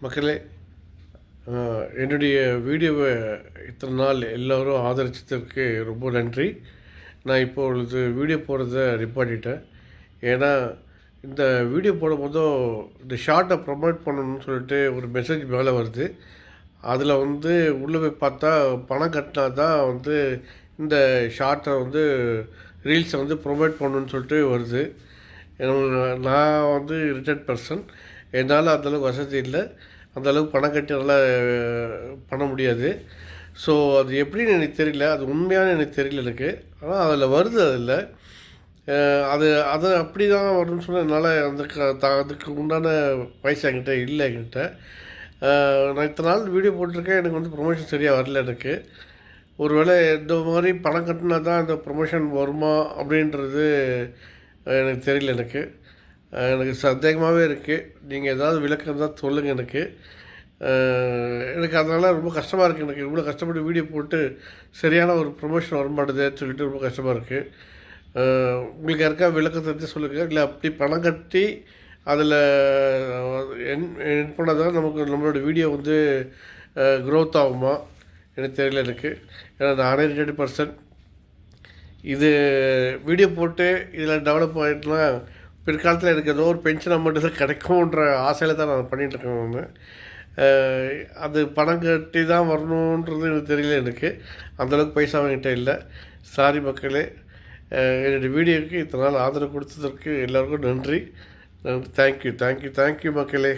மக்களே, என்னுடைய வீடியோவை இத்தனை நாள் எல்லோரும் ஆதரிச்சதற்கு ரொம்ப நன்றி. நான் இப்பொழுது வீடியோ போடுறத நிப்பாட்டிட்டேன். ஏன்னா இந்த வீடியோ போடும்போதும் இந்த ஷார்ட்டை ப்ரொமோட் பண்ணணும்னு சொல்லிட்டு ஒரு மெசேஜ் மேலே வருது. அதில் உள்ளே போய் பார்த்தா பணம் கட்டினா தான் இந்த ஷார்ட்டை ரீல்ஸை ப்ரொமோட் பண்ணணுன்னு சொல்லிட்டு வருது. நான் ரிட்டையர்ட் பர்சன். என்னால் அந்தளவுக்கு வசதி இல்லை, அந்தளவுக்கு பணம் கட்டி நல்லா பண்ண முடியாது. ஸோ அது எப்படின்னு எனக்கு தெரியல, அது உண்மையான எனக்கு தெரியல எனக்கு. ஆனால் அதில் வருது. அதில் அது அப்படி தான் வரும்னு சொன்னால் என்னால் அதுக்கு உண்டான பைசா என்கிட்ட இல்லை. என்கிட்ட நான் இத்தனை நாள் வீடியோ போட்டிருக்கேன், எனக்கு ப்ரொமோஷன் சரியாக வரல. எனக்கு ஒரு வேளை இந்த மாதிரி பணம் கட்டினா தான் இந்த ப்ரொமோஷன் வருமா அப்படின்றது எனக்கு தெரியல. எனக்கு சந்தேகமாகவே இருக்குது. நீங்கள் ஏதாவது விளக்கம் தான் சொல்லுங்கள். எனக்கு அதனால் ரொம்ப கஷ்டமாக இருக்குது. எனக்கு இவ்வளோ கஷ்டப்பட்டு வீடியோ போட்டு சரியான ஒரு ப்ரொமோஷன் வரமாட்டேதுன்னு சொல்லிட்டு ரொம்ப கஷ்டமாக இருக்குது. உங்களுக்கு யாருக்கா விளக்கம் தெரிஞ்சு சொல்லுங்கள். இல்லை அப்படி பணம் கட்டி அதில் என் பண்ணால் தான் நம்மளோட வீடியோ க்ரோத் ஆகுமா எனக்கு தெரியல. ஏன்னா நானே ரிட்டையர்ட் பர்சன். இது வீடியோ போட்டு இதில் டெவலப் ஆகிட்டுனா பிற்காலத்தில் எனக்கு ஏதோ ஒரு பென்ஷன் அமௌண்ட்டு தான் கிடைக்கும்ன்ற ஆசையில் தான் நான் பண்ணிகிட்ருக்கேன். அது பணம் கட்டி தான் வரணுன்றது எனக்கு தெரியல. அந்தளவுக்கு பைசா என்கிட்ட இல்லை. சாரி மக்களே. என்னுடைய வீடியோவுக்கு இத்தனை நாள் ஆதரவு கொடுத்ததற்கு எல்லோருக்கும் நன்றி. தேங்க்யூ மக்களே.